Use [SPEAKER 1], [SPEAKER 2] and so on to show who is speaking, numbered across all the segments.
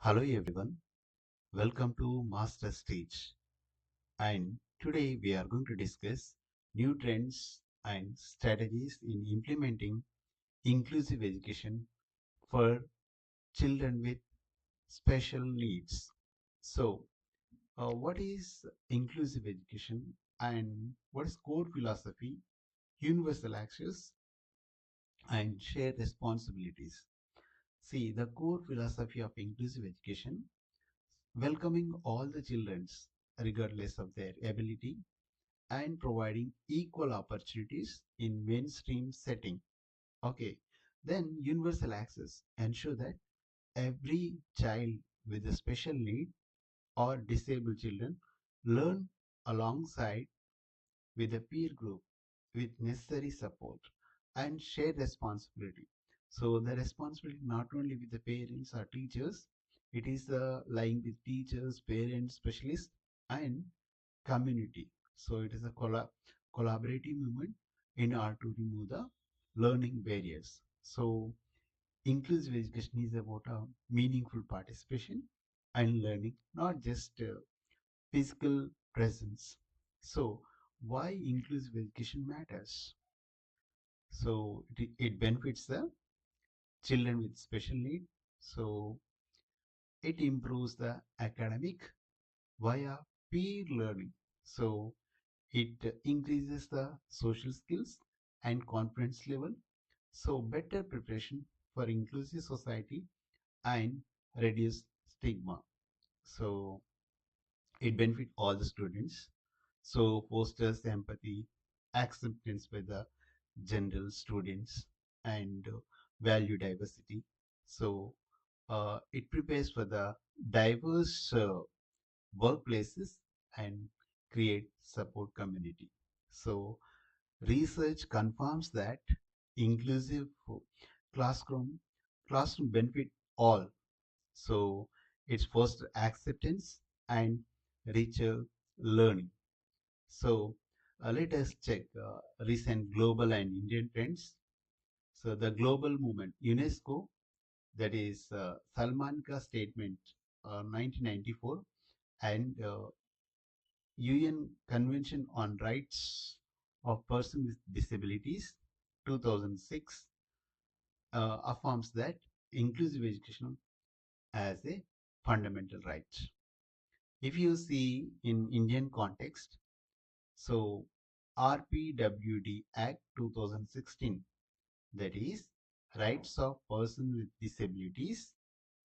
[SPEAKER 1] Hello everyone, welcome to Master Stage. And today we are going to discuss new trends and strategies in implementing inclusive education for children with special needs. So, what is inclusive education and what is core philosophy, universal access, and shared responsibilities? See, the core philosophy of inclusive education welcoming all the children regardless of their ability and providing equal opportunities in mainstream setting. Okay, then universal access ensure that every child with a special need or disabled children learn alongside with a peer group with necessary support and shared responsibility. So the responsibility not only with the parents or teachers, it is lying with teachers, parents, specialists, and community. So it is a collaborative movement in order to remove the learning barriers. So inclusive education is about a meaningful participation and learning, not just physical presence. So why inclusive education matters? So it benefits the children with special need. So it improves the academic via peer learning. So it increases the social skills and confidence level. So better preparation for inclusive society and reduce stigma. So it benefits all the students. So fosters empathy, acceptance by the general students, and value diversity. So it prepares for the diverse workplaces and create support community. So research confirms that inclusive classroom classroom benefit all. So it's foster acceptance and richer learning. So let us check recent global and Indian trends. So the global movement, UNESCO, that is Salamanca Statement 1994 and UN Convention on Rights of Persons with Disabilities 2006 affirms that inclusive education as a fundamental right. If you see in Indian context, so RPwD Act 2016, that is Rights of Persons with Disabilities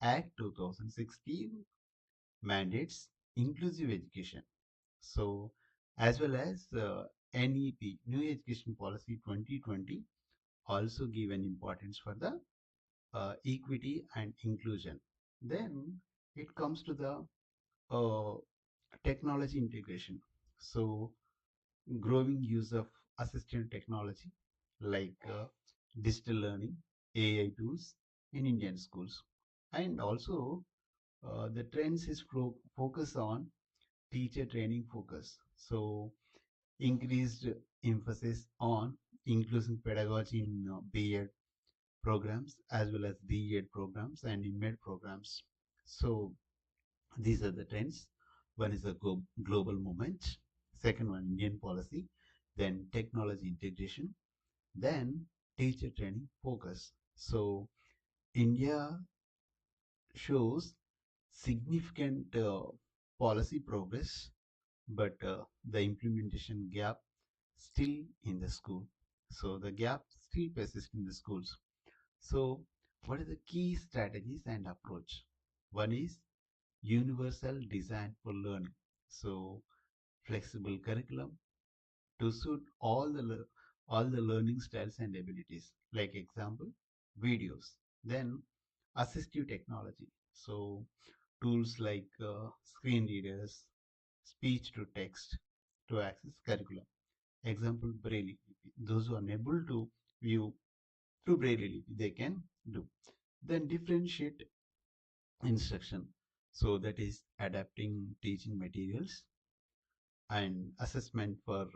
[SPEAKER 1] Act 2016 mandates inclusive education. So as well as NEP, New Education Policy 2020, also give an importance for the equity and inclusion. Then it comes to the uh, technology integration. So growing use of assistive technology like digital learning, AI tools in Indian schools. And also the trends is focus on teacher training focus. So increased emphasis on inclusive pedagogy in B.Ed programs as well as D.Ed programs and in med programs. So these are the trends. One is a global movement. Second one, Indian policy. Then technology integration. Then teacher training focus. So India shows significant policy progress, but the implementation gap still in the school. So the gap still persists in the schools. So what are the key strategies and approach? One is universal design for learning. So flexible curriculum to suit all the learning styles and abilities. Like example, videos. Then assistive technology. So tools like screen readers, speech to text to access curriculum. Example, Braille. Those who are unable to view through Braille, they can do. Then differentiate instruction. So that is adapting teaching materials and assessment for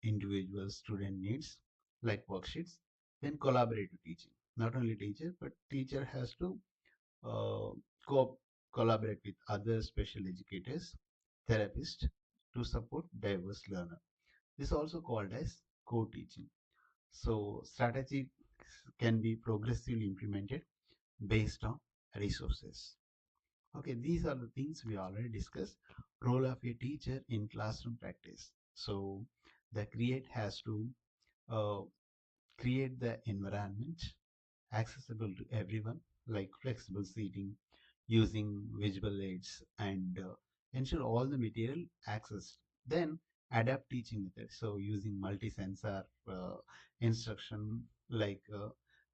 [SPEAKER 1] individual student needs like worksheets. Then collaborative teaching. Not only teacher, but teacher has to uh, co collaborate with other special educators, therapists to support diverse learner. This is also called as co-teaching. So strategy can be progressively implemented based on resources. Okay, these are the things we already discussed. Role of a teacher in classroom practice. So the create has to uh, create the environment accessible to everyone, like flexible seating, using visual aids, and ensure all the material access. Then adapt teaching methods. So using multi-sensor instruction, like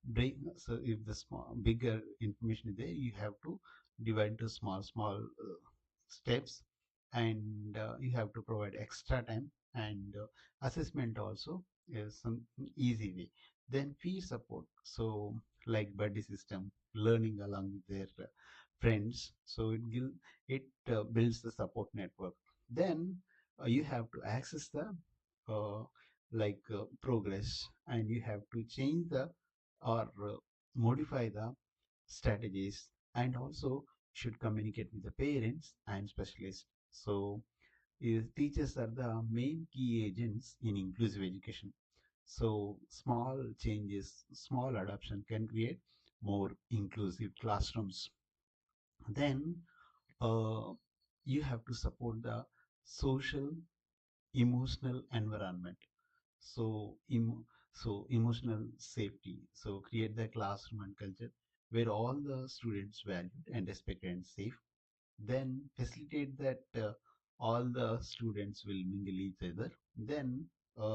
[SPEAKER 1] break. So if the small, bigger information is there, you have to divide into small steps, and you have to provide extra time, and assessment also is some easy way. Then peer support, so like buddy system, learning along with their friends, so it builds the support network. Then you have to access the progress, and you have to change the or modify the strategies, and also should communicate with the parents and specialists. So teachers are the main key agents in inclusive education. So small changes, small adoption can create more inclusive classrooms. Then uh, you have to support the social emotional environment. So emotional safety. So create the classroom and culture where all the students valued and respected and safe. Then facilitate that all the students will mingle each other. Then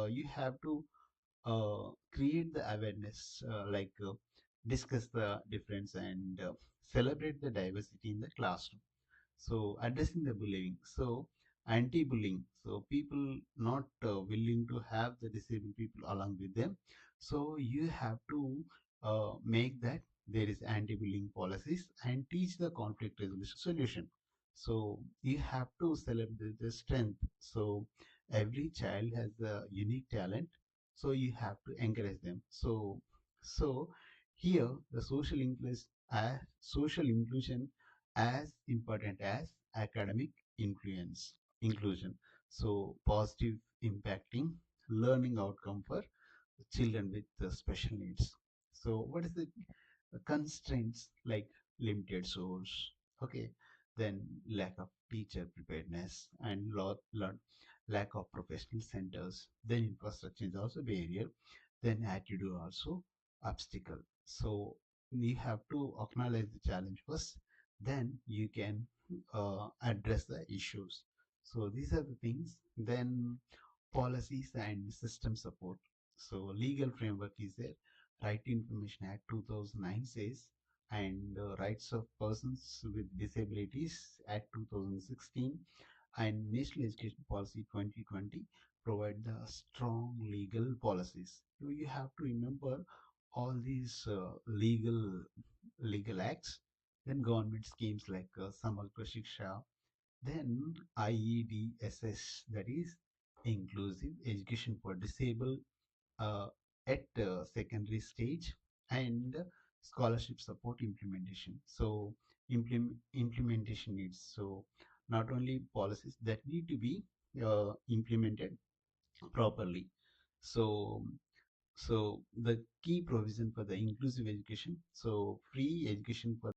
[SPEAKER 1] you have to create the awareness, discuss the difference, and celebrate the diversity in the classroom. So addressing the bullying, so anti-bullying, so people not willing to have the disabled people along with them, so you have to make that there is anti-bullying policies and teach the conflict resolution solution. So you have to celebrate the strength. So every child has a unique talent, so you have to encourage them. So here the social inclusion as important as academic influence inclusion. So positive impacting learning outcome for children with special needs. So what is the constraints, like limited source? Okay, then lack of teacher preparedness and lack of professional centers. Then infrastructure is also barrier. Then attitude also obstacle. So you have to acknowledge the challenge first, then you can address the issues. So these are the things. Then policies and system support. So legal framework is there. Right to Information Act 2009 says, and Rights of Persons with Disabilities Act 2016, and National Education Policy 2020 provide the strong legal policies. You have to remember all these legal acts. Then government schemes like Samarka Shiksha, then IEDSS, that is Inclusive Education for Disabled at secondary stage, and scholarship support implementation. So implementation needs, so not only policies that need to be implemented properly. So so the key provision for the inclusive education, so free education for